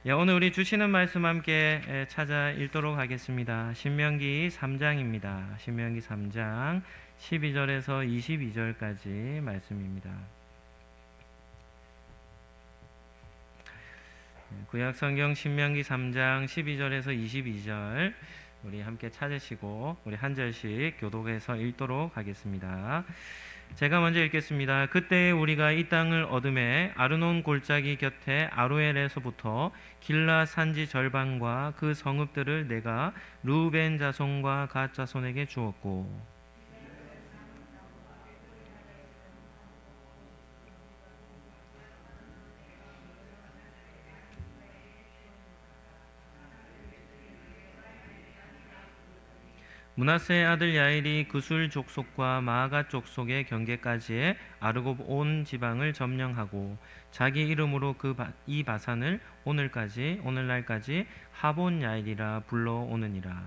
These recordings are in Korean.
예, 오늘 우리 주시는 말씀 함께 찾아 읽도록 하겠습니다. 신명기 3장입니다. 신명기 3장 12절에서 22절까지 말씀입니다. 구약 성경 신명기 3장 12절에서 22절 우리 함께 찾으시고 우리 한 절씩 교독해서 읽도록 하겠습니다. 제가 먼저 읽겠습니다. 그때 우리가 이 땅을 얻음에 아르논 골짜기 곁에 아로엘에서부터 길라 산지 절반과 그 성읍들을 내가 루벤 자손과 갓 자손에게 주었고 므낫세의 아들 야일이 그술 족속과 마아가 족속의 경계까지의 아르곱 온 지방을 점령하고 자기 이름으로 이 바산을 오늘날까지 하본 야일이라 불러오느니라.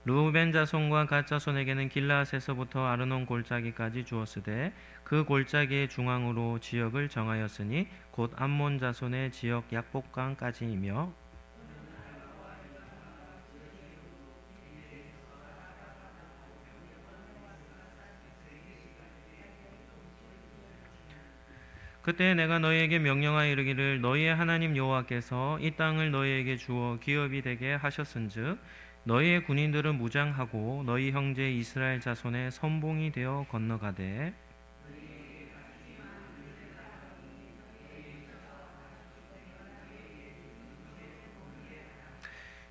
르우벤 자손과 갓 자손에게는 길라앗에서부터 아르논 골짜기까지 주었으되 그 골짜기의 중앙으로 지역을 정하였으니 곧 암몬 자손의 지역 약복강까지이며 그때 내가 너희에게 명령하여 이르기를 너희의 하나님 여호와께서 이 땅을 너희에게 주어 기업이 되게 하셨은즉 너희의 군인들은 무장하고 너희 형제 이스라엘 자손의 선봉이 되어 건너가되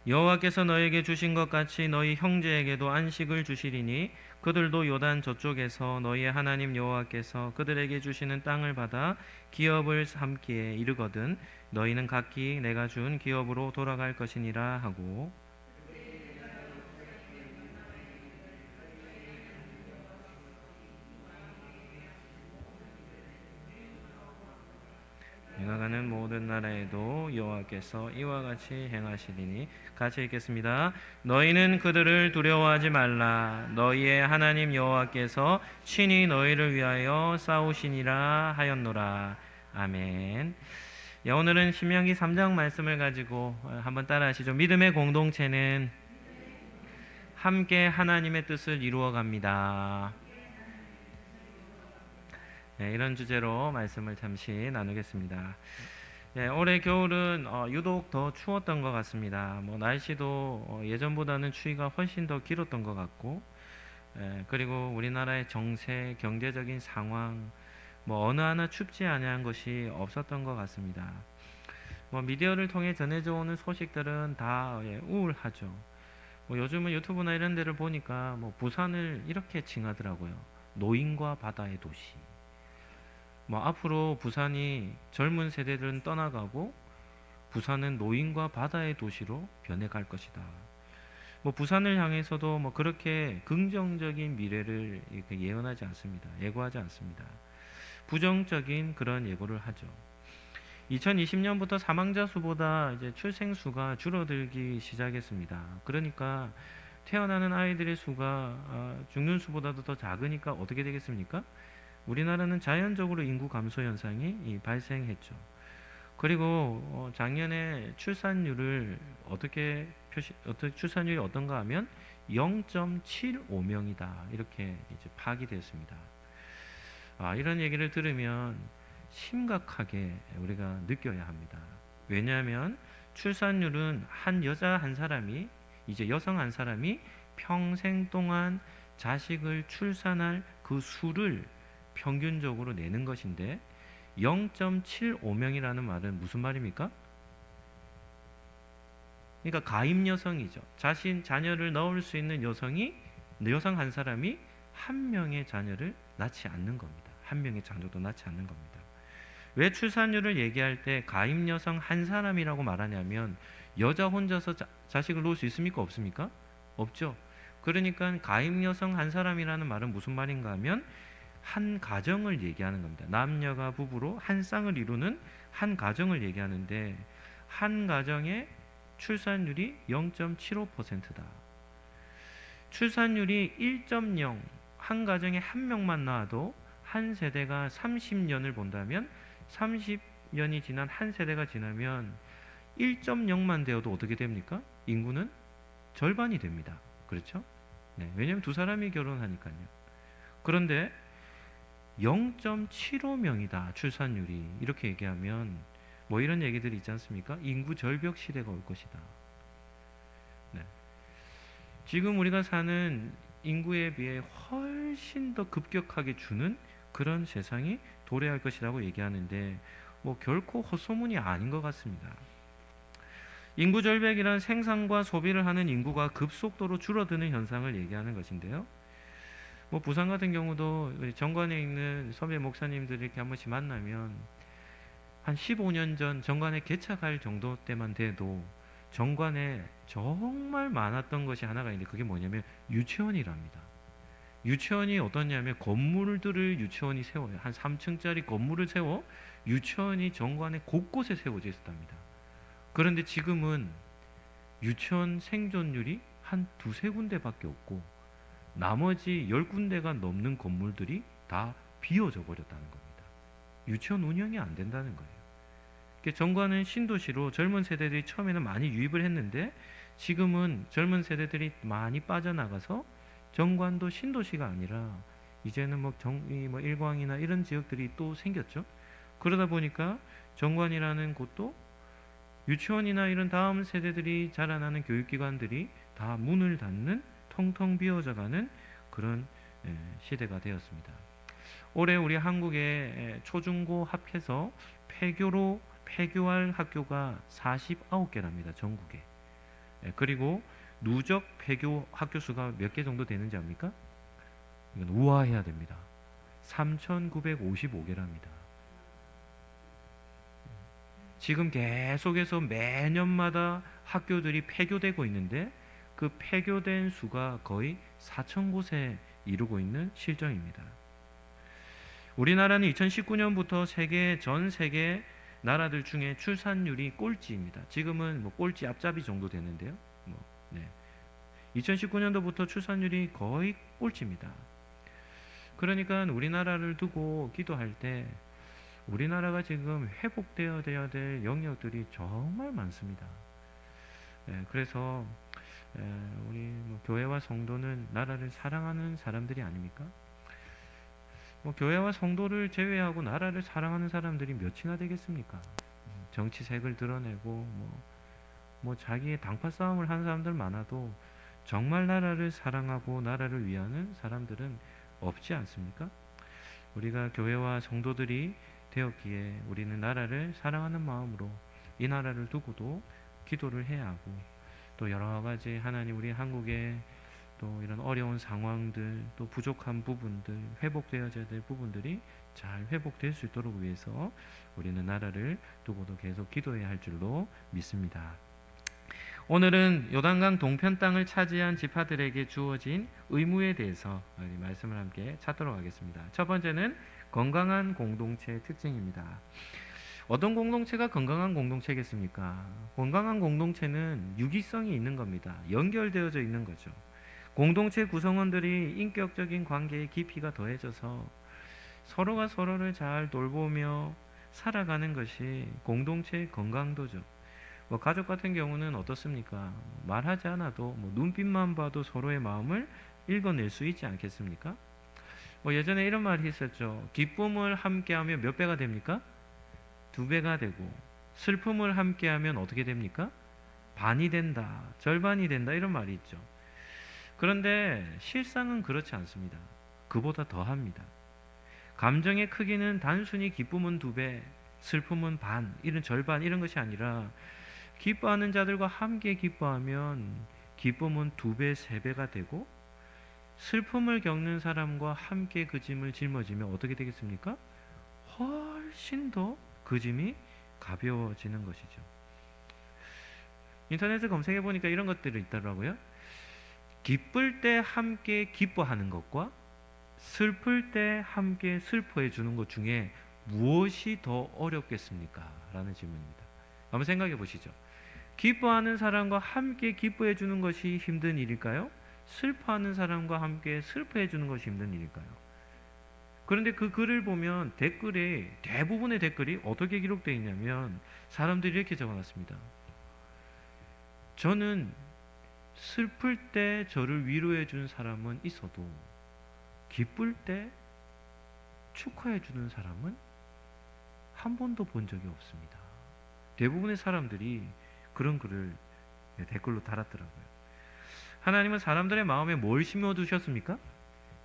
여호와께서 너희에게 주신 것 같이 너희 형제에게도 안식을 주시리니 그들도 요단 저쪽에서 너희의 하나님 여호와께서 그들에게 주시는 땅을 받아 기업을 삼기에 이르거든 너희는 각기 내가 준 기업으로 돌아갈 것이니라 하고 내가 가는 모든 나라에도 여호와께서 이와 같이 행하시리니 같이 읽겠습니다. 너희는 그들을 두려워하지 말라. 너희의 하나님 여호와께서 친히 너희를 위하여 싸우시니라 하였노라. 아멘. 예, 오늘은 신명기 3장 말씀을 가지고 한번 따라하시죠. 믿음의 공동체는 함께 하나님의 뜻을 이루어 갑니다. 네, 이런 주제로 말씀을 잠시 나누겠습니다. 네, 올해 겨울은 유독 더 추웠던 것 같습니다. 날씨도 예전보다는 추위가 훨씬 더 길었던 것 같고, 그리고 우리나라의 정세, 경제적인 상황, 어느 하나 춥지 아니한 것이 없었던 것 같습니다. 미디어를 통해 전해져 오는 소식들은 다 우울하죠. 요즘은 유튜브나 이런 데를 보니까 부산을 이렇게 칭하더라고요. 노인과 바다의 도시. 앞으로 부산이 젊은 세대들은 떠나가고 부산은 노인과 바다의 도시로 변해갈 것이다. 부산을 향해서도 그렇게 긍정적인 미래를 이렇게 예언하지 않습니다. 예고하지 않습니다. 부정적인 그런 예고를 하죠. 2020년부터 사망자 수보다 이제 출생 수가 줄어들기 시작했습니다. 그러니까 태어나는 아이들의 수가 죽는 수보다도 더 작으니까 어떻게 되겠습니까? 우리나라는 자연적으로 인구 감소 현상이 발생했죠. 그리고 작년에 출산율을 출산율이 어떤가 하면 0.75명이다 이렇게 이제 파악이 됐습니다. 이런 얘기를 들으면 심각하게 우리가 느껴야 합니다. 왜냐하면 출산율은 한 여자 한 사람이 이제 여성 한 사람이 평생 동안 자식을 출산할 그 수를 평균적으로 내는 것인데 0.75명이라는 말은 무슨 말입니까? 그러니까 가임 여성이죠. 자녀를 낳을 수 있는 여성 한 사람이 한 명의 자녀를 낳지 않는 겁니다. 한 명의 자녀도 낳지 않는 겁니다. 왜 출산율을 얘기할 때 가임 여성 한 사람이라고 말하냐면 여자 혼자서 자식을 놓을 수 있습니까? 없습니까? 없죠. 그러니까 가임 여성 한 사람이라는 말은 무슨 말인가 하면 한 가정을 얘기하는 겁니다. 남녀가 부부로 한 쌍을 이루는 한 가정을 얘기하는데 한 가정의 출산율이 0.75%다. 출산율이 1.0, 한 가정에 한 명만 낳아도 한 세대가 30년을 본다면 30년이 지난 한 세대가 지나면 1.0만 되어도 어떻게 됩니까? 인구는 절반이 됩니다. 그렇죠? 네, 왜냐하면 두 사람이 결혼하니까요. 그런데 0.75명이다 출산율이, 이렇게 얘기하면 뭐 이런 얘기들이 있지 않습니까? 인구 절벽 시대가 올 것이다. 네. 지금 우리가 사는 인구에 비해 훨씬 더 급격하게 주는 그런 세상이 도래할 것이라고 얘기하는데, 뭐 결코 헛소문이 아닌 것 같습니다. 인구 절벽이란 생산과 소비를 하는 인구가 급속도로 줄어드는 현상을 얘기하는 것인데요. 뭐 부산 같은 경우도 우리 정관에 있는 선배 목사님들 이렇게 한 번씩 만나면 한 15년 전 정관에 개척할 정도 때만 돼도 정관에 정말 많았던 것이 하나가 있는데, 그게 뭐냐면 유치원이랍니다. 유치원이 어떻냐면 건물들을 유치원이 세워요. 한 3층짜리 건물을 세워 유치원이 정관에 곳곳에 세워져 있었답니다. 그런데 지금은 유치원 생존율이 한 두세 군데밖에 없고 나머지 10군데가 넘는 건물들이 다 비어져 버렸다는 겁니다. 유치원 운영이 안 된다는 거예요. 정관은 신도시로 젊은 세대들이 처음에는 많이 유입을 했는데, 지금은 젊은 세대들이 많이 빠져나가서 정관도 신도시가 아니라 이제는 뭐 일광이나 이런 지역들이 또 생겼죠. 그러다 보니까 정관이라는 곳도 유치원이나 이런 다음 세대들이 자라나는 교육기관들이 다 문을 닫는, 텅텅 비어져가는 그런 시대가 되었습니다. 올해 우리 한국의 초중고 합해서 폐교할 학교가 49개랍니다. 전국에. 그리고 누적 폐교 학교 수가 몇 개 정도 되는지 압니까? 이건 우아해야 됩니다. 3,955개랍니다. 지금 계속해서 매년마다 학교들이 폐교되고 있는데, 그 폐교된 수가 거의 4,000곳에 이르고 있는 실정입니다. 우리나라는 2019년부터 전 세계 나라들 중에 출산율이 꼴찌입니다. 지금은 뭐 꼴찌 앞잡이 정도 되는데요. 2019년도부터 출산율이 거의 꼴찌입니다. 그러니까 우리나라를 두고 기도할 때 우리나라가 지금 회복되어야 될 영역들이 정말 많습니다. 그래서 우리 교회와 성도는 나라를 사랑하는 사람들이 아닙니까? 교회와 성도를 제외하고 나라를 사랑하는 사람들이 몇이나 되겠습니까? 정치색을 드러내고 자기의 당파 싸움을 하는 사람들 많아도 정말 나라를 사랑하고 나라를 위하는 사람들은 없지 않습니까? 우리가 교회와 성도들이 되었기에 우리는 나라를 사랑하는 마음으로 이 나라를 두고도 기도를 해야 하고, 또 여러 가지 하나님 우리 한국의 또 이런 어려운 상황들, 또 부족한 부분들, 회복되어져야 될 부분들이 잘 회복될 수 있도록 위해서 우리는 나라를 두고도 계속 기도해야 할 줄로 믿습니다. 오늘은 요단강 동편 땅을 차지한 지파들에게 주어진 의무에 대해서 말씀을 함께 찾도록 하겠습니다. 첫 번째는 건강한 공동체의 특징입니다. 어떤 공동체가 건강한 공동체겠습니까? 건강한 공동체는 유기성이 있는 겁니다. 연결되어져 있는 거죠. 공동체 구성원들이 인격적인 관계의 깊이가 더해져서 서로가 서로를 잘 돌보며 살아가는 것이 공동체의 건강도죠. 가족 같은 경우는 어떻습니까? 말하지 않아도 눈빛만 봐도 서로의 마음을 읽어낼 수 있지 않겠습니까? 예전에 이런 말이 있었죠. 기쁨을 함께하면 몇 배가 됩니까? 2배가 되고, 슬픔을 함께하면 어떻게 됩니까? 반이 된다, 절반이 된다, 이런 말이 있죠. 그런데 실상은 그렇지 않습니다. 그보다 더합니다. 감정의 크기는 단순히 기쁨은 2배, 슬픔은 반, 이런 절반, 이런 것이 아니라 기뻐하는 자들과 함께 기뻐하면 기쁨은 2배, 3배가 되고, 슬픔을 겪는 사람과 함께 그 짐을 짊어지면 어떻게 되겠습니까? 훨씬 더 그 짐이 가벼워지는 것이죠. 인터넷에 검색해 보니까 이런 것들이 있더라고요. 기쁠 때 함께 기뻐하는 것과 슬플 때 함께 슬퍼해 주는 것 중에 무엇이 더 어렵겠습니까? 라는 질문입니다. 한번 생각해 보시죠. 기뻐하는 사람과 함께 기뻐해 주는 것이 힘든 일일까요? 슬퍼하는 사람과 함께 슬퍼해 주는 것이 힘든 일일까요? 그런데 그 글을 보면 댓글에 대부분의 댓글이 어떻게 기록되어 있냐면 사람들이 이렇게 적어놨습니다. 저는 슬플 때 저를 위로해 준 사람은 있어도 기쁠 때 축하해 주는 사람은 한 번도 본 적이 없습니다. 대부분의 사람들이 그런 글을 댓글로 달았더라고요. 하나님은 사람들의 마음에 뭘 심어두셨습니까?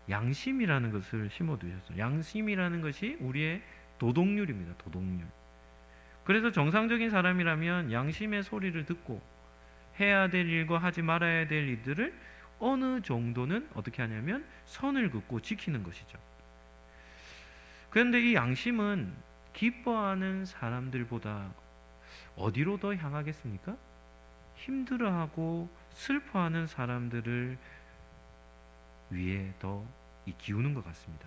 양심이라는 것을 심어두셨어요. 양심이라는 것이 우리의 도덕률입니다. 도덕률. 그래서 정상적인 사람이라면 양심의 소리를 듣고 해야 될 일과 하지 말아야 될 일들을 어느 정도는 어떻게 하냐면 선을 긋고 지키는 것이죠. 그런데 이 양심은 기뻐하는 사람들보다 어디로 더 향하겠습니까? 힘들어하고 슬퍼하는 사람들을 위해 더 기우는 것 같습니다.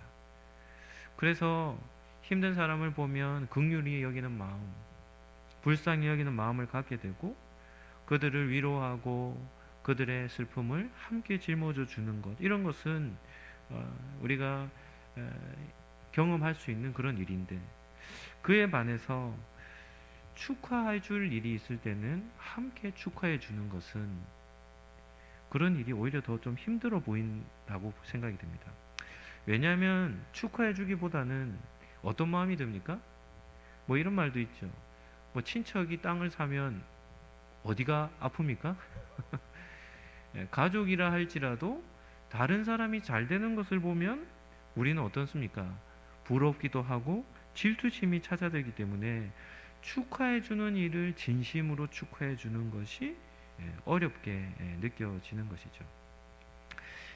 그래서 힘든 사람을 보면 긍휼히 여기는 마음, 불쌍히 여기는 마음을 갖게 되고 그들을 위로하고 그들의 슬픔을 함께 짊어져 주는 것, 이런 것은 우리가 경험할 수 있는 그런 일인데, 그에 반해서 축하해 줄 일이 있을 때는 함께 축하해 주는 것은 그런 일이 오히려 더 좀 힘들어 보인다고 생각이 됩니다. 왜냐하면 축하해 주기보다는 어떤 마음이 듭니까? 뭐 이런 말도 있죠. 뭐 친척이 땅을 사면 어디가 아픕니까? 가족이라 할지라도 다른 사람이 잘 되는 것을 보면 우리는 어떻습니까? 부럽기도 하고 질투심이 찾아들기 때문에 축하해 주는 일을 진심으로 축하해 주는 것이 어렵게 느껴지는 것이죠.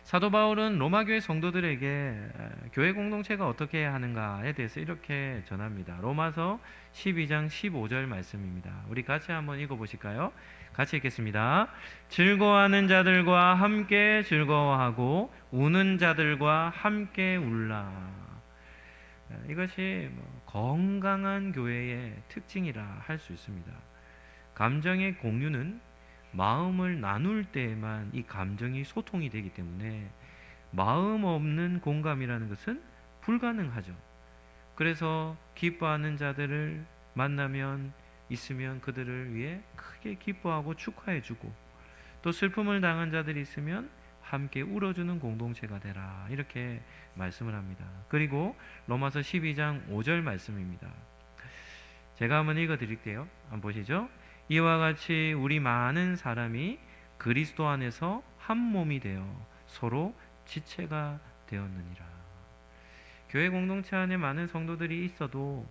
사도 바울은 로마교회 성도들에게 교회 공동체가 어떻게 해야 하는가에 대해서 이렇게 전합니다. 로마서 12장 15절 말씀입니다. 우리 같이 한번 읽어보실까요? 같이 읽겠습니다. 즐거워하는 자들과 함께 즐거워하고 우는 자들과 함께 울라. 이것이 건강한 교회의 특징이라 할 수 있습니다. 감정의 공유는 마음을 나눌 때에만 이 감정이 소통이 되기 때문에 마음 없는 공감이라는 것은 불가능하죠. 그래서 기뻐하는 자들을 만나면 있으면 그들을 위해 크게 기뻐하고 축하해주고, 또 슬픔을 당한 자들이 있으면 함께 울어주는 공동체가 되라, 이렇게 말씀을 합니다. 그리고 로마서 12장 5절 말씀입니다. 제가 한번 읽어드릴게요. 한번 보시죠. 이와 같이 우리 많은 사람이 그리스도 안에서 한 몸이 되어 서로 지체가 되었느니라. 교회 공동체 안에 많은 성도들이 있어도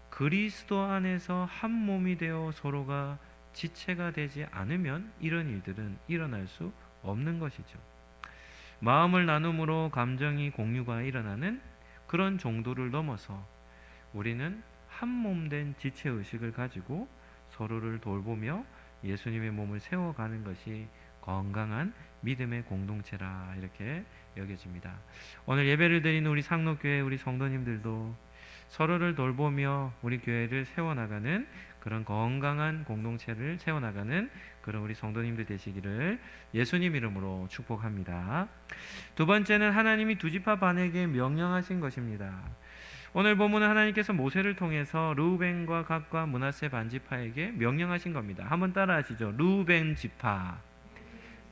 그리스도 안에서 한 몸이 되어 서로가 지체가 되지 않으면 이런 일들은 일어날 수 없는 것이죠. 마음을 나눔으로 감정이 공유가 일어나는 그런 정도를 넘어서 우리는 한 몸 된 지체의식을 가지고 서로를 돌보며 예수님의 몸을 세워가는 것이 건강한 믿음의 공동체라, 이렇게 여겨집니다. 오늘 예배를 드리는 우리 상록교회 우리 성도님들도 서로를 돌보며 우리 교회를 세워나가는 그런 건강한 공동체를 세워나가는 그런 우리 성도님들 되시기를 예수님 이름으로 축복합니다. 두 번째는 하나님이 두 지파 반에게 명령하신 것입니다. 오늘 본문은 하나님께서 모세를 통해서 르우벤과 갓과 므낫세 반지파에게 명령하신 겁니다. 한번 따라하시죠. 르우벤 지파,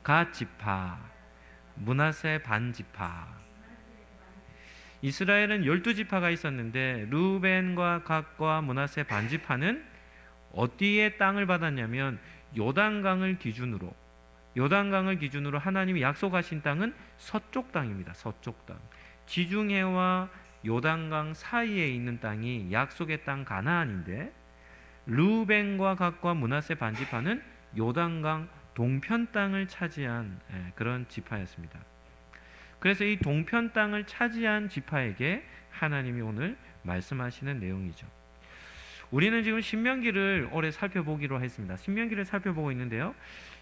갓 지파, 므낫세 반지파. 이스라엘은 12지파가 있었는데 르우벤과 갓과 므낫세 반지파는 어디에 땅을 받았냐면 요단강을 기준으로 하나님이 약속하신 땅은 서쪽 땅입니다. 서쪽 땅. 지중해와 요단강 사이에 있는 땅이 약속의 땅 가나안인데, 르우벤과 갓과 므낫세 반지파는 요단강 동편 땅을 차지한 그런 지파였습니다. 그래서 이 동편 땅을 차지한 지파에게 하나님이 오늘 말씀하시는 내용이죠. 우리는 지금 신명기를 올해 살펴보기로 했습니다. 신명기를 살펴보고 있는데요,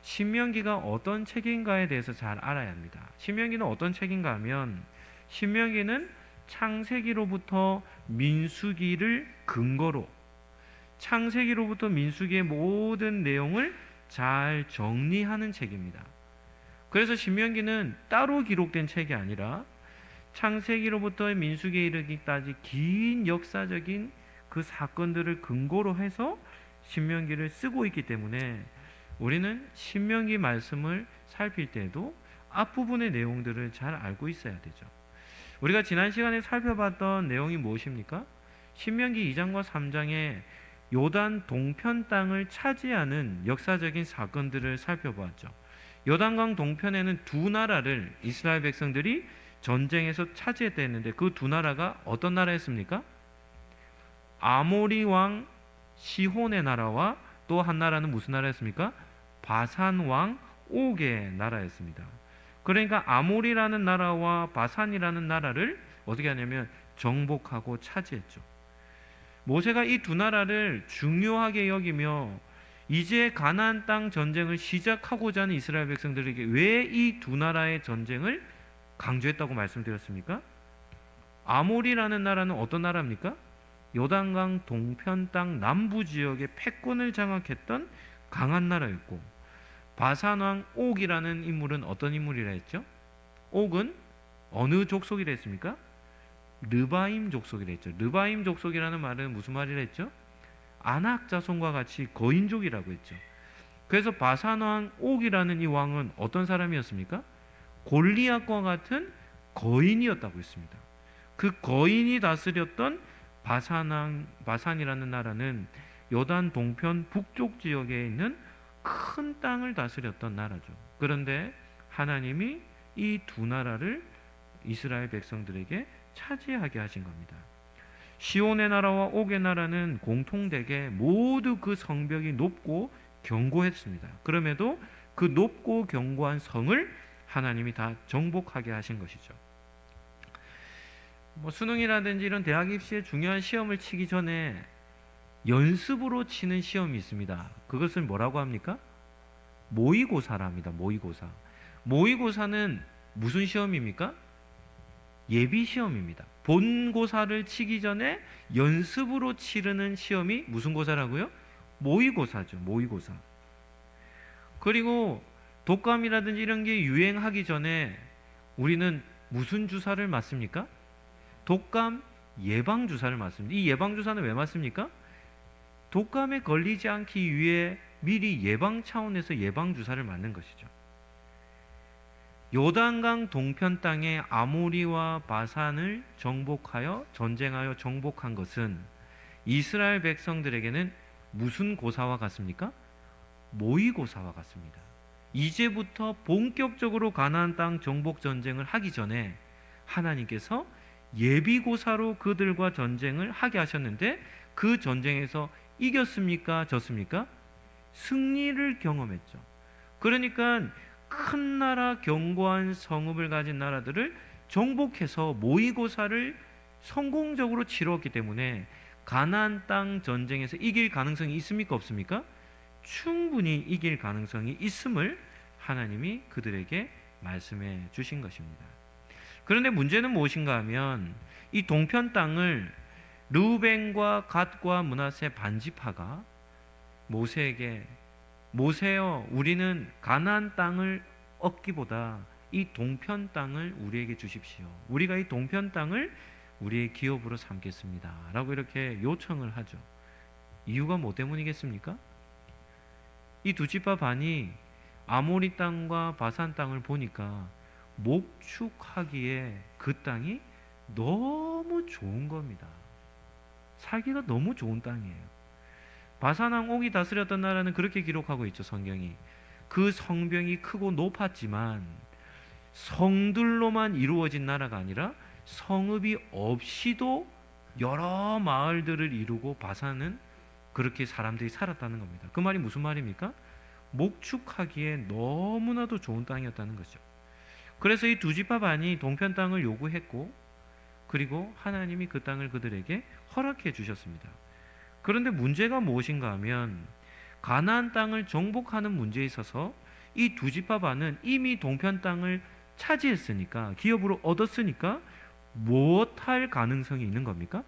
신명기가 어떤 책인가에 대해서 잘 알아야 합니다. 신명기는 어떤 책인가 하면, 신명기는 창세기로부터 민수기를 근거로 창세기로부터 민수기의 모든 내용을 잘 정리하는 책입니다. 그래서 신명기는 따로 기록된 책이 아니라 창세기로부터 민수기에 이르기까지 긴 역사적인 그 사건들을 근거로 해서 신명기를 쓰고 있기 때문에 우리는 신명기 말씀을 살필 때에도 앞부분의 내용들을 잘 알고 있어야 되죠. 우리가 지난 시간에 살펴봤던 내용이 무엇입니까? 신명기 2장과 3장에 요단 동편 땅을 차지하는 역사적인 사건들을 살펴보았죠. 요단강 동편에는 두 나라를 이스라엘 백성들이 전쟁에서 차지했다 했는데 그 두 나라가 어떤 나라였습니까? 아모리 왕 시혼의 나라와 또 한 나라는 무슨 나라였습니까? 바산 왕 옥의 나라였습니다. 그러니까 아모리라는 나라와 바산이라는 나라를 어떻게 하냐면 정복하고 차지했죠. 모세가 이 두 나라를 중요하게 여기며 이제 가나안 땅 전쟁을 시작하고자 하는 이스라엘 백성들에게 왜 이 두 나라의 전쟁을 강조했다고 말씀드렸습니까? 아모리라는 나라는 어떤 나라입니까? 요단강 동편 땅 남부 지역의 패권을 장악했던 강한 나라였고, 바산왕 옥이라는 인물은 어떤 인물이라 했죠? 옥은 어느 족속이라 했습니까? 르바임 족속이라 했죠. 르바임 족속이라는 말은 무슨 말이라 했죠? 아낙 자손과 같이 거인족이라고 했죠. 그래서 바산왕 옥이라는 이 왕은 어떤 사람이었습니까? 골리앗과 같은 거인이었다고 했습니다. 그 거인이 다스렸던 바산이라는 나라는 요단 동편 북쪽 지역에 있는 큰 땅을 다스렸던 나라죠. 그런데 하나님이 이 두 나라를 이스라엘 백성들에게 차지하게 하신 겁니다. 시온의 나라와 옥의 나라는 공통되게 모두 그 성벽이 높고 견고했습니다. 그럼에도 그 높고 견고한 성을 하나님이 다 정복하게 하신 것이죠. 수능이라든지 이런 대학 입시에 중요한 시험을 치기 전에 연습으로 치는 시험이 있습니다. 그것을 뭐라고 합니까? 모의고사라 합니다. 모의고사. 모의고사는 무슨 시험입니까? 예비 시험입니다. 본고사를 치기 전에 연습으로 치르는 시험이 무슨 고사라고요? 모의고사죠. 모의고사. 그리고 독감이라든지 이런 게 유행하기 전에 우리는 무슨 주사를 맞습니까? 독감 예방주사를 맞습니다. 이 예방주사는 왜 맞습니까? 독감에 걸리지 않기 위해 미리 예방 차원에서 예방주사를 맞는 것이죠. 요단강 동편 땅에 아모리와 바산을 정복하여 전쟁하여 정복한 것은 이스라엘 백성들에게는 무슨 고사와 같습니까? 모의고사와 같습니다. 이제부터 본격적으로 가나안 땅 정복 전쟁을 하기 전에 하나님께서 예비고사로 그들과 전쟁을 하게 하셨는데 그 전쟁에서 이겼습니까? 졌습니까? 승리를 경험했죠. 그러니까 큰 나라 견고한 성읍을 가진 나라들을 정복해서 모의고사를 성공적으로 치루었기 때문에 가나안 땅 전쟁에서 이길 가능성이 있습니까? 없습니까? 충분히 이길 가능성이 있음을 하나님이 그들에게 말씀해 주신 것입니다. 그런데 문제는 무엇인가 하면 이 동편 땅을 르우벤과 갓과 므낫세 반지파가 모세에게 모세여 우리는 가나안 땅을 얻기보다 이 동편 땅을 우리에게 주십시오. 우리가 이 동편 땅을 우리의 기업으로 삼겠습니다. 라고 이렇게 요청을 하죠. 이유가 뭐 때문이겠습니까? 이 두 지파 반이 아모리 땅과 바산 땅을 보니까 목축하기에 그 땅이 너무 좋은 겁니다. 살기가 너무 좋은 땅이에요. 바산왕 옥이 다스렸던 나라는 그렇게 기록하고 있죠. 성경이. 그 성벽이 크고 높았지만 성들로만 이루어진 나라가 아니라 성읍이 없이도 여러 마을들을 이루고 바산은 그렇게 사람들이 살았다는 겁니다. 그 말이 무슨 말입니까? 목축하기에 너무나도 좋은 땅이었다는 거죠. 그래서 이 두 지파 반이 동편 땅을 요구했고 그리고 하나님이 그 땅을 그들에게 허락해 주셨습니다. 그런데 문제가 무엇인가 하면 가나안 땅을 정복하는 문제에 있어서 이 두 지파 반은 이미 동편 땅을 차지했으니까 기업으로 얻었으니까 무엇할 가능성이 있는 겁니까?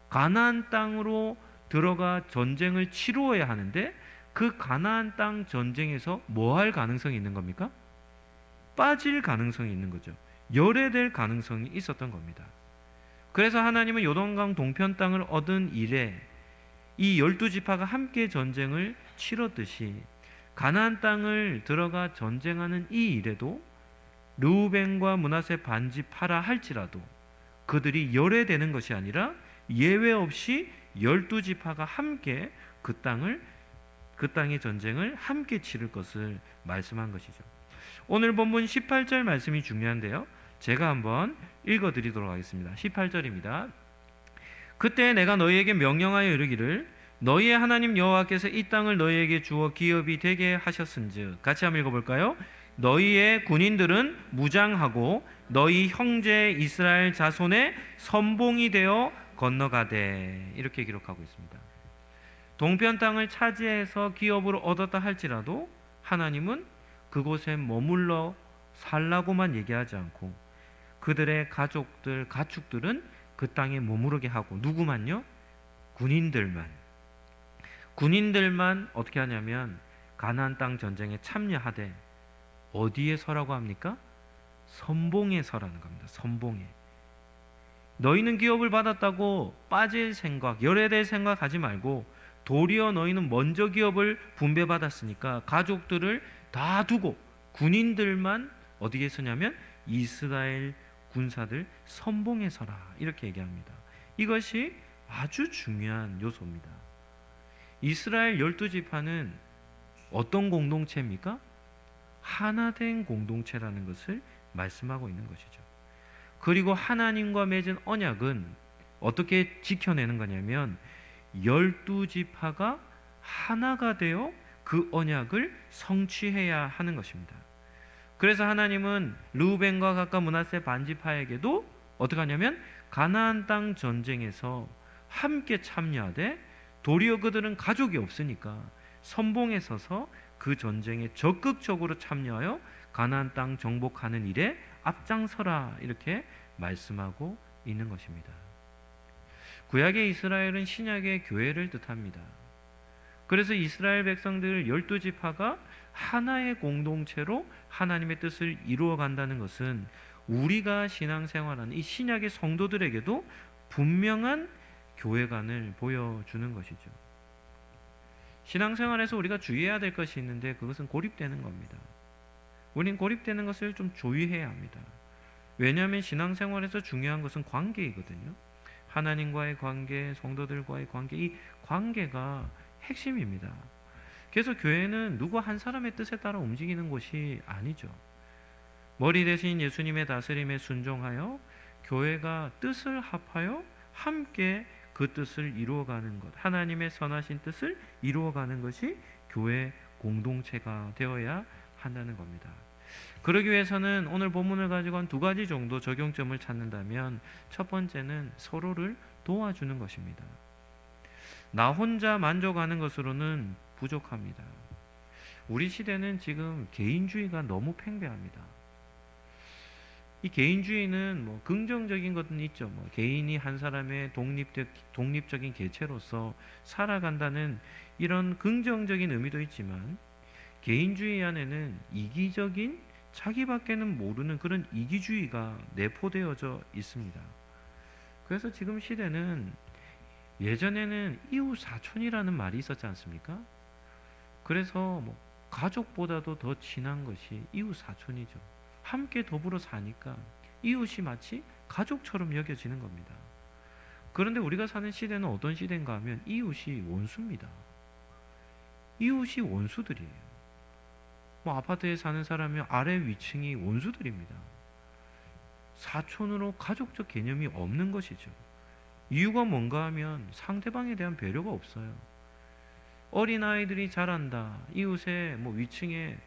가나안 땅으로 들어가 전쟁을 치루어야 하는데 그 가나안 땅 전쟁에서 뭐 할 가능성이 있는 겁니까? 빠질 가능성이 있는 거죠. 열애될 가능성이 있었던 겁니다. 그래서 하나님은 요단강 동편 땅을 얻은 이래 이 12지파가 함께 전쟁을 치렀듯이 가나안 땅을 들어가 전쟁하는 이 일에도 르우벤과 므낫세 반지파라 할지라도 그들이 열애되는 것이 아니라 예외 없이 12지파가 함께 그 땅의 전쟁을 함께 치를 것을 말씀한 것이죠. 오늘 본문 18절 말씀이 중요한데요. 제가 한번 읽어드리도록 하겠습니다. 18절입니다. 그때 내가 너희에게 명령하여 이르기를 너희의 하나님 여호와께서 이 땅을 너희에게 주어 기업이 되게 하셨은즉, 같이 한번 읽어볼까요? 너희의 군인들은 무장하고 너희 형제 이스라엘 자손의 선봉이 되어 건너가되, 이렇게 기록하고 있습니다. 동편 땅을 차지해서 기업으로 얻었다 할지라도 하나님은 그곳에 머물러 살라고만 얘기하지 않고 그들의 가족들, 가축들은 그 땅에 머무르게 하고, 누구만요? 군인들만 어떻게 하냐면 가나안 땅 전쟁에 참여하되 어디에 서라고 합니까? 선봉에 서라는 겁니다. 선봉에. 너희는 기업을 받았다고 빠질 생각, 열애될 생각 하지 말고 도리어 너희는 먼저 기업을 분배받았으니까 가족들을 다 두고 군인들만 어디에 서냐면 이스라엘 군사들 선봉에 서라, 이렇게 얘기합니다. 이것이 아주 중요한 요소입니다. 이스라엘 12지파는 어떤 공동체입니까? 하나된 공동체라는 것을 말씀하고 있는 것이죠. 그리고 하나님과 맺은 언약은 어떻게 지켜내는 거냐면 12지파가 하나가 되어 그 언약을 성취해야 하는 것입니다. 그래서 하나님은 르우벤과 갓과 므낫세 반지파에게도 어떻게 하냐면 가나안 땅 전쟁에서 함께 참여하되 도리어 그들은 가족이 없으니까 선봉에 서서 그 전쟁에 적극적으로 참여하여 가나안 땅 정복하는 일에 앞장서라, 이렇게 말씀하고 있는 것입니다. 구약의 이스라엘은 신약의 교회를 뜻합니다. 그래서 이스라엘 백성들 12지파가 하나의 공동체로 하나님의 뜻을 이루어 간다는 것은 우리가 신앙생활하는 이 신약의 성도들에게도 분명한 교회관을 보여주는 것이죠. 신앙생활에서 우리가 주의해야 될 것이 있는데 그것은 고립되는 겁니다. 우린 고립되는 것을 좀 조심해야 합니다. 왜냐하면 신앙생활에서 중요한 것은 관계이거든요. 하나님과의 관계, 성도들과의 관계, 이 관계가 핵심입니다. 그래서 교회는 누구 한 사람의 뜻에 따라 움직이는 곳이 아니죠. 머리 대신 예수님의 다스림에 순종하여 교회가 뜻을 합하여 함께 그 뜻을 이루어가는 것, 하나님의 선하신 뜻을 이루어가는 것이 교회 공동체가 되어야 한다는 겁니다. 그러기 위해서는 오늘 본문을 가지고 한 두 가지 정도 적용점을 찾는다면, 첫 번째는 서로를 도와주는 것입니다. 나 혼자 만족하는 것으로는 부족합니다. 우리 시대는 지금 개인주의가 너무 팽배합니다. 이 개인주의는 뭐 긍정적인 것은 있죠. 개인이 한 사람의 독립적인 개체로서 살아간다는 이런 긍정적인 의미도 있지만, 개인주의 안에는 이기적인, 자기밖에는 모르는 그런 이기주의가 내포되어져 있습니다. 그래서 지금 시대는, 예전에는 이웃사촌이라는 말이 있었지 않습니까? 그래서 가족보다도 더 친한 것이 이웃사촌이죠. 함께 더불어 사니까 이웃이 마치 가족처럼 여겨지는 겁니다. 그런데 우리가 사는 시대는 어떤 시대인가 하면 이웃이 원수입니다. 이웃이 원수들이에요. 아파트에 사는 사람이 아래 위층이 원수들입니다. 사촌으로 가족적 개념이 없는 것이죠. 이유가 뭔가 하면 상대방에 대한 배려가 없어요. 어린아이들이 자란다, 이웃에 위층에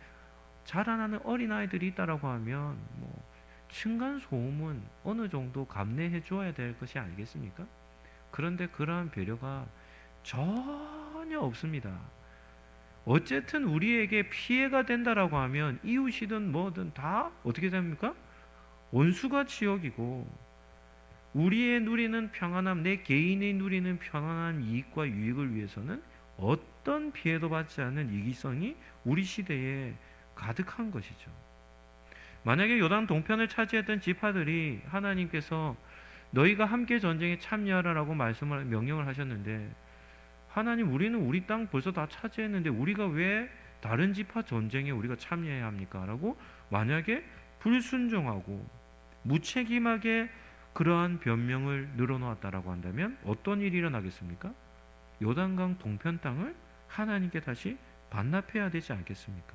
자라나는 어린아이들이 있다라고 하면 층간소음은 어느 정도 감내해 주어야 될 것이 아니겠습니까? 그런데 그러한 배려가 전혀 없습니다. 어쨌든 우리에게 피해가 된다라고 하면 이웃이든 뭐든 다 어떻게 됩니까? 원수같이 여기고, 우리의 누리는 평안함, 내 개인이 누리는 평안한 이익과 유익을 위해서는 어떤 피해도 받지 않는 이기성이 우리 시대에 가득한 것이죠. 만약에 요단 동편을 차지했던 지파들이 하나님께서 너희가 함께 전쟁에 참여하라라고 말씀을 명령을 하셨는데, 하나님, 우리는 우리 땅 벌써 다 차지했는데 우리가 왜 다른 지파 전쟁에 우리가 참여해야 합니까? 라고 만약에 불순종하고 무책임하게 그러한 변명을 늘어놓았다라고 한다면 어떤 일이 일어나겠습니까? 요단강 동편 땅을 하나님께 다시 반납해야 되지 않겠습니까?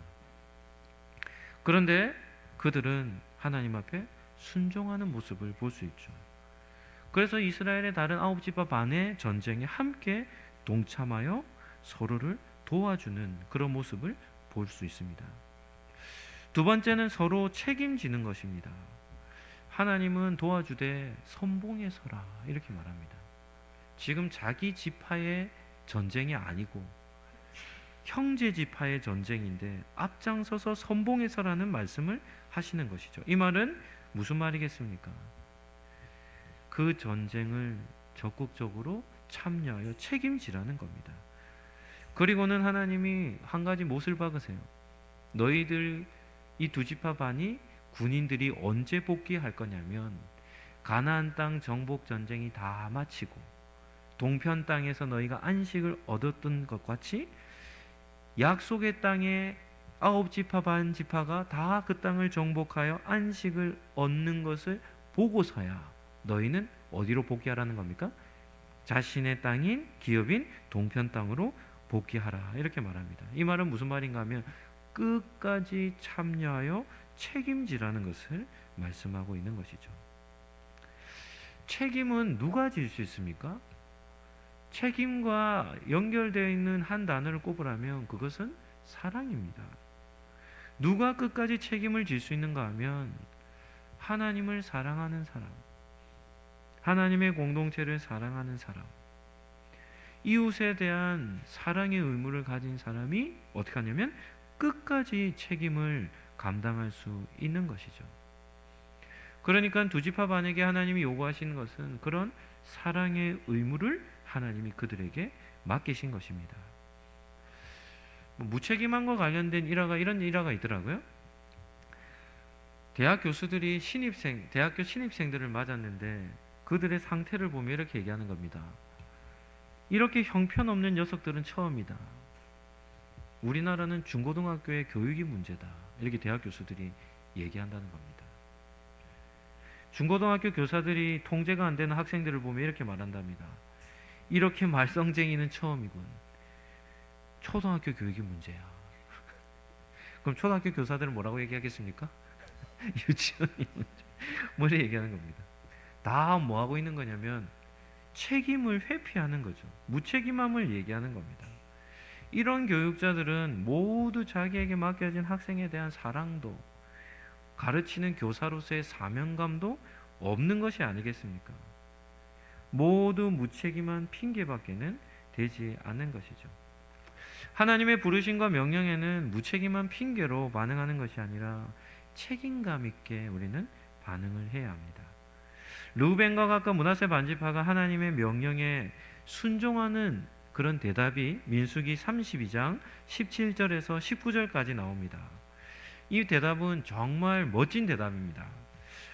그런데 그들은 하나님 앞에 순종하는 모습을 볼 수 있죠. 그래서 이스라엘의 다른 9지파 반의 전쟁에 함께 동참하여 서로를 도와주는 그런 모습을 볼 수 있습니다. 두 번째는 서로 책임지는 것입니다. 하나님은 도와주되 선봉에 서라 이렇게 말합니다. 지금 자기 지파의 전쟁이 아니고 형제 지파의 전쟁인데 앞장서서 선봉에 서라는 말씀을 하시는 것이죠. 이 말은 무슨 말이겠습니까? 그 전쟁을 적극적으로 참여하여 책임지라는 겁니다. 그리고는 하나님이 한 가지 못을 박으세요. 너희들 이 두 지파 반이 군인들이 언제 복귀할 거냐면 가나안 땅 정복 전쟁이 다 마치고 동편 땅에서 너희가 안식을 얻었던 것 같이 약속의 땅에 9지파 반 지파가 다 그 땅을 정복하여 안식을 얻는 것을 보고서야 너희는 어디로 복귀하라는 겁니까? 자신의 땅인 기업인 동편 땅으로 복귀하라 이렇게 말합니다. 이 말은 무슨 말인가 하면 끝까지 참여하여 책임지라는 것을 말씀하고 있는 것이죠. 책임은 누가 질 수 있습니까? 책임과 연결되어 있는 한 단어를 꼽으라면 그것은 사랑입니다. 누가 끝까지 책임을 질 수 있는가 하면 하나님을 사랑하는 사람, 하나님의 공동체를 사랑하는 사람, 이웃에 대한 사랑의 의무를 가진 사람이 어떻게 하냐면 끝까지 책임을 감당할 수 있는 것이죠. 그러니까 두 지파 반에게 하나님이 요구하시는 것은 그런 사랑의 의무를 하나님이 그들에게 맡기신 것입니다. 무책임함과 관련된 이런 일화가 있더라고요. 대학교 신입생들을 맞았는데 그들의 상태를 보며 이렇게 얘기하는 겁니다. 이렇게 형편없는 녀석들은 처음이다. 우리나라는 중고등학교의 교육이 문제다. 이렇게 대학 교수들이 얘기한다는 겁니다. 중고등학교 교사들이 통제가 안 되는 학생들을 보며 이렇게 말한답니다. 이렇게 말썽쟁이는 처음이군. 초등학교 교육이 문제야. 그럼 초등학교 교사들은 뭐라고 얘기하겠습니까? 유치원이 문제. 뭐를 얘기하는 겁니다. 다 뭐하고 있는 거냐면 책임을 회피하는 거죠. 무책임함을 얘기하는 겁니다. 이런 교육자들은 모두 자기에게 맡겨진 학생에 대한 사랑도 가르치는 교사로서의 사명감도 없는 것이 아니겠습니까? 모두 무책임한 핑계밖에는 되지 않는 것이죠. 하나님의 부르심과 명령에는 무책임한 핑계로 반응하는 것이 아니라 책임감 있게 우리는 반응을 해야 합니다. 르우벤과 갓과 므낫세 반지파가 하나님의 명령에 순종하는 그런 대답이 민수기 32장 17절에서 19절까지 나옵니다. 이 대답은 정말 멋진 대답입니다.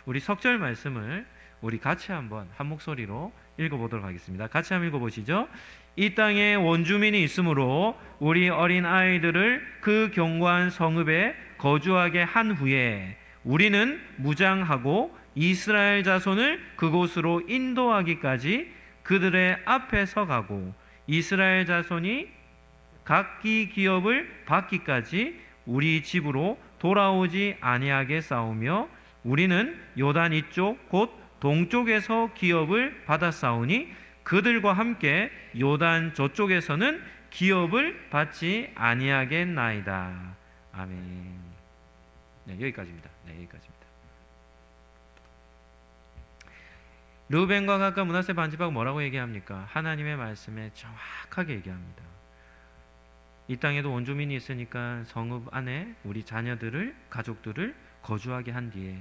우리 석절 말씀을 우리 같이 한번 한 목소리로 읽어보도록 하겠습니다. 같이 한번 읽어보시죠. 이 땅에 원주민이 있으므로 우리 어린 아이들을 그 견고한 성읍에 거주하게 한 후에 우리는 무장하고 이스라엘 자손을 그곳으로 인도하기까지 그들의 앞에 서가고 이스라엘 자손이 각기 기업을 받기까지 우리 집으로 돌아오지 아니하게 싸우며 우리는 요단 이쪽 곧 동쪽에서 기업을 받았사오니 그들과 함께 요단 저쪽에서는 기업을 받지 아니하겠나이다. 아멘. 네, 여기까지입니다. 르우벤과 갓과 므낫세 반지파가 뭐라고 얘기합니까? 하나님의 말씀에 정확하게 얘기합니다. 이 땅에도 원주민이 있으니까 성읍 안에 우리 자녀들을, 가족들을 거주하게 한 뒤에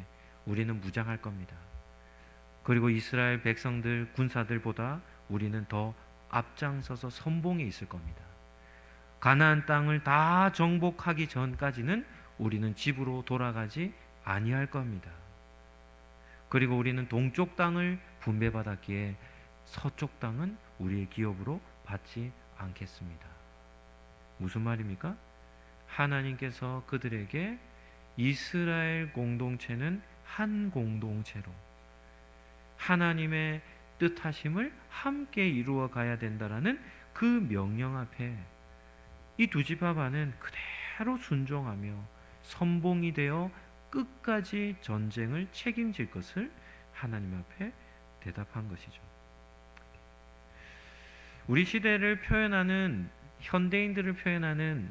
우리는 무장할 겁니다. 그리고 이스라엘 백성들, 군사들보다 우리는 더 앞장서서 선봉에 있을 겁니다. 가나안 땅을 다 정복하기 전까지는 우리는 집으로 돌아가지 아니할 겁니다. 그리고 우리는 동쪽 땅을 분배받았기에 서쪽 땅은 우리의 기업으로 받지 않겠습니다. 무슨 말입니까? 하나님께서 그들에게 이스라엘 공동체는 한 공동체로 하나님의 뜻하심을 함께 이루어 가야 된다라는 그 명령 앞에 이 두 지파반은 그대로 순종하며 선봉이 되어 끝까지 전쟁을 책임질 것을 하나님 앞에 대답한 것이죠. 우리 시대를 표현하는 현대인들을 표현하는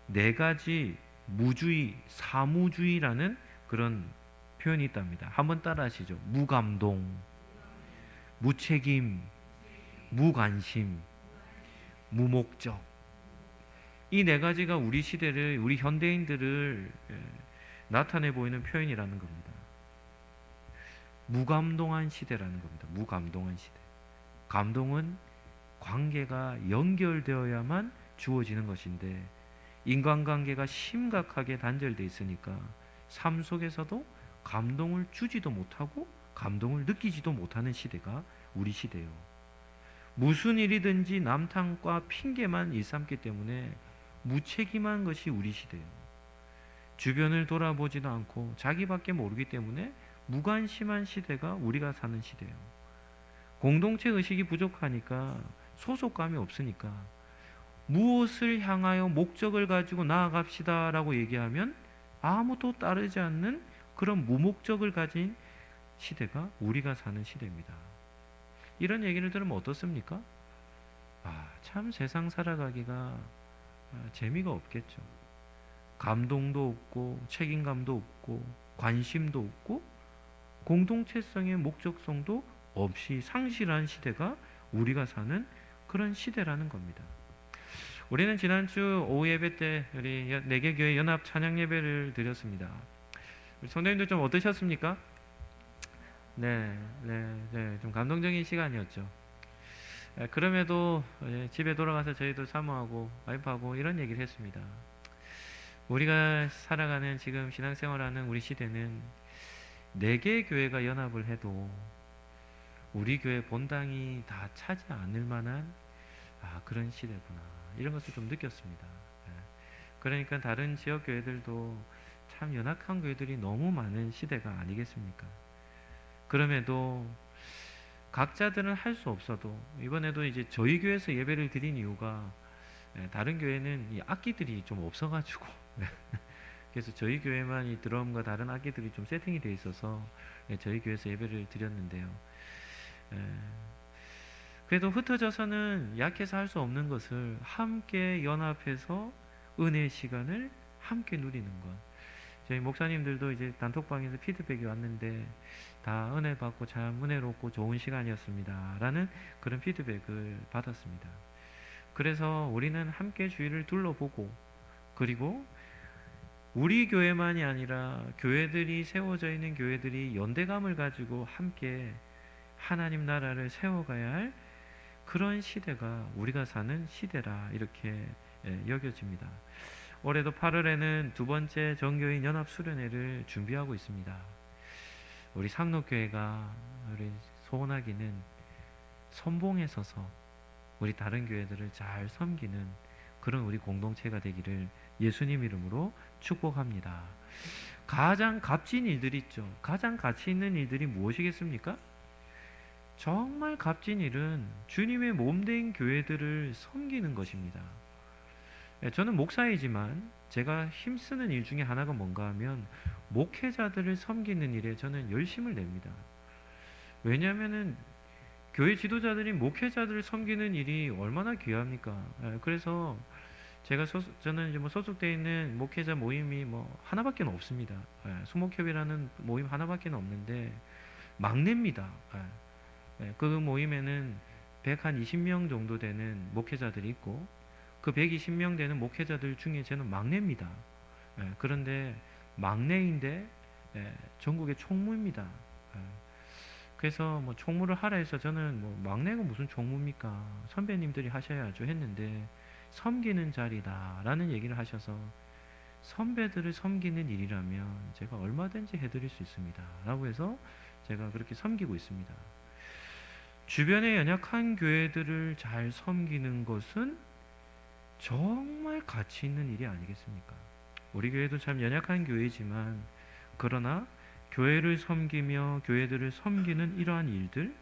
네 가지 무주의, 사무주의라는 그런 표현이 있답니다. 한번 따라하시죠. 무감동, 무책임, 무관심, 무목적. 이 네 가지가 우리 시대를, 우리 현대인들을 나타내 보이는 표현이라는 겁니다. 무감동한 시대라는 겁니다. 무감동한 시대. 감동은 관계가 연결되어야만 주어지는 것인데 인간관계가 심각하게 단절되어 있으니까 삶 속에서도 감동을 주지도 못하고 감동을 느끼지도 못하는 시대가 우리 시대예요. 무슨 일이든지 남탓과 핑계만 일삼기 때문에 무책임한 것이 우리 시대예요. 주변을 돌아보지도 않고 자기밖에 모르기 때문에 무관심한 시대가 우리가 사는 시대예요. 공동체 의식이 부족하니까 소속감이 없으니까 무엇을 향하여 목적을 가지고 나아갑시다 라고 얘기하면 아무도 따르지 않는 그런 무목적을 가진 시대가 우리가 사는 시대입니다. 이런 얘기를 들으면 어떻습니까? 참 세상 살아가기가 재미가 없겠죠. 감동도 없고 책임감도 없고 관심도 없고 공동체성의 목적성도 없이 상실한 시대가 우리가 사는 그런 시대라는 겁니다. 우리는 지난주 오후 예배 때 우리 4개 교회 연합 찬양 예배를 드렸습니다. 우리 성도님들 좀 어떠셨습니까? 네, 좀 감동적인 시간이었죠. 그럼에도 집에 돌아가서 저희도 사모하고 와이프하고 이런 얘기를 했습니다. 우리가 살아가는 지금 신앙생활하는 우리 시대는 4개 교회가 연합을 해도 우리 교회 본당이 다 차지 않을 만한 그런 시대구나, 이런 것을 좀 느꼈습니다. 그러니까 다른 지역 교회들도 참 연약한 교회들이 너무 많은 시대가 아니겠습니까? 그럼에도 각자들은 할 수 없어도 이번에도 이제 저희 교회에서 예배를 드린 이유가 다른 교회는 이 악기들이 좀 없어가지고 그래서 저희 교회만 이 드럼과 다른 악기들이 좀 세팅이 돼 있어서 저희 교회에서 예배를 드렸는데요. 그래도 흩어져서는 약해서 할 수 없는 것을 함께 연합해서 은혜의 시간을 함께 누리는 것. 저희 목사님들도 이제 단톡방에서 피드백이 왔는데 다 은혜 받고 참 은혜롭고 좋은 시간이었습니다 라는 그런 피드백을 받았습니다. 그래서 우리는 함께 주위를 둘러보고, 그리고 우리 교회만이 아니라 교회들이 세워져 있는 교회들이 연대감을 가지고 함께 하나님 나라를 세워가야 할 그런 시대가 우리가 사는 시대라 이렇게 여겨집니다. 올해도 8월에는 2번째 정교인 연합수련회를 준비하고 있습니다. 우리 상록교회가 우리 소원하기는 선봉에 서서 우리 다른 교회들을 잘 섬기는 그런 우리 공동체가 되기를 예수님 이름으로 축복합니다. 가장 값진 일들이 있죠. 가장 가치 있는 일들이 무엇이겠습니까? 정말 값진 일은 주님의 몸된 교회들을 섬기는 것입니다. 저는 목사이지만 제가 힘쓰는 일 중에 하나가 뭔가 하면 목회자들을 섬기는 일에 저는 열심을 냅니다. 왜냐하면 교회 지도자들이 목회자들을 섬기는 일이 얼마나 귀합니까? 그래서 저는 이제 소속되어 있는 목회자 모임이 하나밖에 없습니다. 수목협이라는 모임 하나밖에 없는데 막내입니다. 그 모임에는 120명 정도 되는 목회자들이 있고 그 120명 되는 목회자들 중에 저는 막내입니다. 그런데 막내인데 전국의 총무입니다. 그래서 총무를 하라 해서 저는 막내가 무슨 총무입니까? 선배님들이 하셔야죠 했는데 섬기는 자리다 라는 얘기를 하셔서 선배들을 섬기는 일이라면 제가 얼마든지 해드릴 수 있습니다. 라고 해서 제가 그렇게 섬기고 있습니다. 주변의 연약한 교회들을 잘 섬기는 것은 정말 가치 있는 일이 아니겠습니까? 우리 교회도 참 연약한 교회지만, 그러나 교회를 섬기며 교회들을 섬기는 이러한 일들,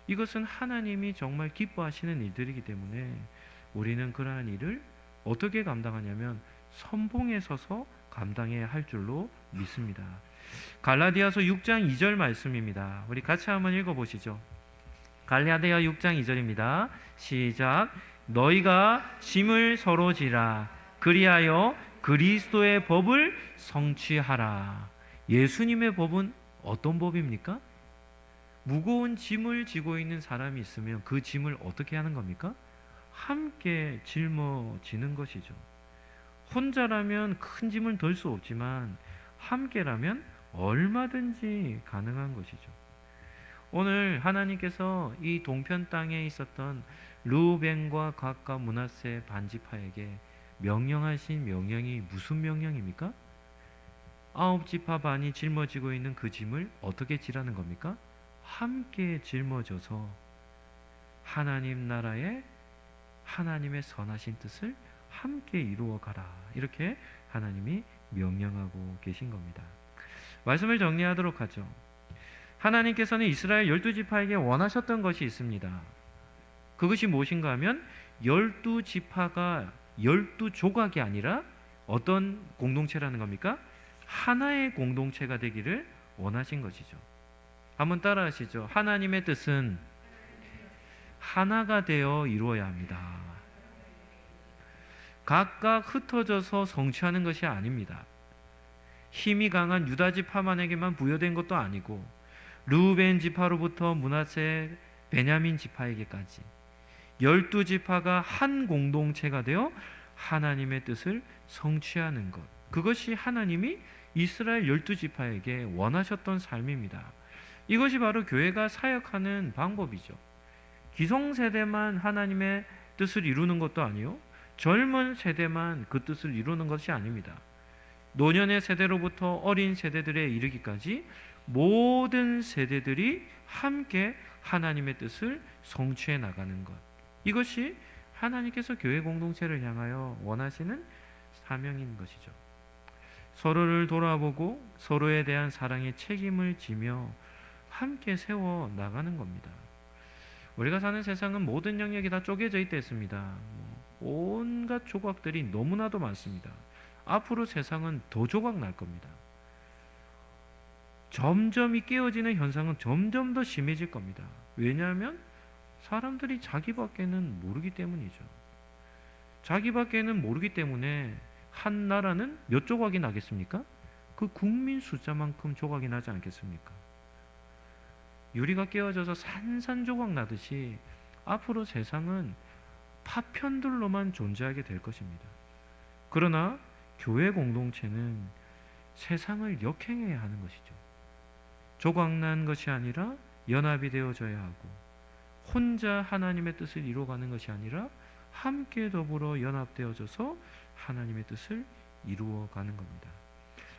이것은 하나님이 정말 기뻐하시는 일들이기 때문에 우리는 그러한 일을 어떻게 감당하냐면 선봉에 서서 감당해야 할 줄로 믿습니다. 갈라디아서 6장 2절 말씀입니다. 우리 같이 한번 읽어보시죠. 갈라디아 6장 2절입니다. 시작. 너희가 짐을 서로 지라. 그리하여 그리스도의 법을 성취하라. 예수님의 법은 어떤 법입니까? 무거운 짐을 지고 있는 사람이 있으면 그 짐을 어떻게 하는 겁니까? 함께 짊어지는 것이죠. 혼자라면 큰 짐을 덜 수 없지만 함께라면 얼마든지 가능한 것이죠. 오늘 하나님께서 이 동편 땅에 있었던 르우벤과 갓과 므낫세 반지파에게 명령하신 명령이 무슨 명령입니까? 9지파 반이 짊어지고 있는 그 짐을 어떻게 지라는 겁니까? 함께 짊어져서 하나님 나라의 하나님의 선하신 뜻을 함께 이루어 가라. 이렇게 하나님이 명령하고 계신 겁니다. 말씀을 정리하도록 하죠. 하나님께서는 이스라엘 12지파에게 원하셨던 것이 있습니다. 그것이 무엇인가 하면 12지파가 12조각이 아니라 어떤 공동체라는 겁니까? 하나의 공동체가 되기를 원하신 것이죠. 한번 따라하시죠. 하나님의 뜻은 하나가 되어 이루어야 합니다. 각각 흩어져서 성취하는 것이 아닙니다. 힘이 강한 유다 지파만에게만 부여된 것도 아니고 르우벤 지파로부터 므낫세 베냐민 지파에게까지 12지파가 한 공동체가 되어 하나님의 뜻을 성취하는 것, 그것이 하나님이 이스라엘 12지파에게 원하셨던 삶입니다. 이것이 바로 교회가 사역하는 방법이죠. 기성세대만 하나님의 뜻을 이루는 것도 아니요, 젊은 세대만 그 뜻을 이루는 것이 아닙니다. 노년의 세대로부터 어린 세대들에 이르기까지 모든 세대들이 함께 하나님의 뜻을 성취해 나가는 것, 이것이 하나님께서 교회 공동체를 향하여 원하시는 사명인 것이죠. 서로를 돌아보고 서로에 대한 사랑의 책임을 지며 함께 세워 나가는 겁니다. 우리가 사는 세상은 모든 영역이 다 쪼개져 있다 했습니다. 온갖 조각들이 너무나도 많습니다. 앞으로 세상은 더 조각 날 겁니다. 점점 이 깨어지는 현상은 점점 더 심해질 겁니다. 왜냐하면 사람들이 자기밖에는 모르기 때문이죠. 자기밖에는 모르기 때문에 한 나라는 몇 조각이 나겠습니까? 그 국민 숫자만큼 조각이 나지 않겠습니까? 유리가 깨어져서 산산조각 나듯이 앞으로 세상은 파편들로만 존재하게 될 것입니다. 그러나 교회 공동체는 세상을 역행해야 하는 것이죠. 조각난 것이 아니라 연합이 되어져야 하고, 혼자 하나님의 뜻을 이루어가는 것이 아니라 함께 더불어 연합되어져서 하나님의 뜻을 이루어가는 겁니다.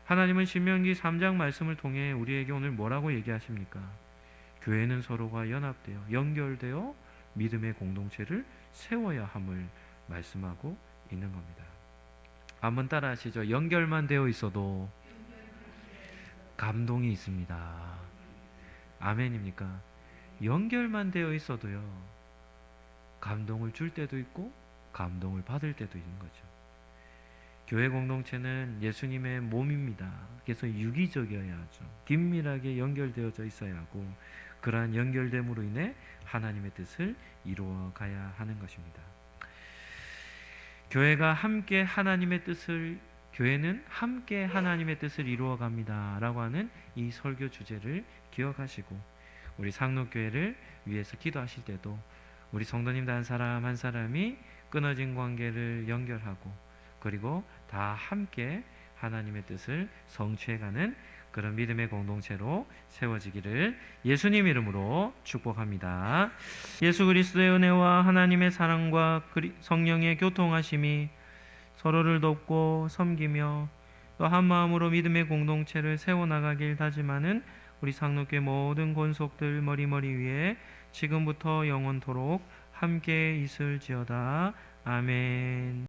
하나님은 신명기 3장 말씀을 통해 우리에게 오늘 뭐라고 얘기하십니까? 교회는 서로가 연합되어 연결되어 믿음의 공동체를 세워야 함을 말씀하고 있는 겁니다. 한번 따라 하시죠. 연결만 되어 있어도 감동이 있습니다. 아멘입니까? 연결만 되어 있어도요, 감동을 줄 때도 있고 감동을 받을 때도 있는 거죠. 교회 공동체는 예수님의 몸입니다. 그래서 유기적이어야 하죠. 긴밀하게 연결되어져 있어야 하고, 그러한 연결됨으로 인해 하나님의 뜻을 이루어 가야 하는 것입니다. 교회는 함께 하나님의 뜻을 이루어 갑니다 라고 하는 이 설교 주제를 기억하시고, 우리 상록교회를 위해서 기도하실 때도 우리 성도님들 한 사람 한 사람이 끊어진 관계를 연결하고, 그리고 다 함께 하나님의 뜻을 성취해가는 그런 믿음의 공동체로 세워지기를 예수님 이름으로 축복합니다. 예수 그리스도의 은혜와 하나님의 사랑과 성령의 교통하심이 서로를 돕고 섬기며 또 한 마음으로 믿음의 공동체를 세워나가길 다짐하는 우리 상록교회 모든 권속들 머리머리 위에 지금부터 영원토록 함께 있을지어다. 아멘.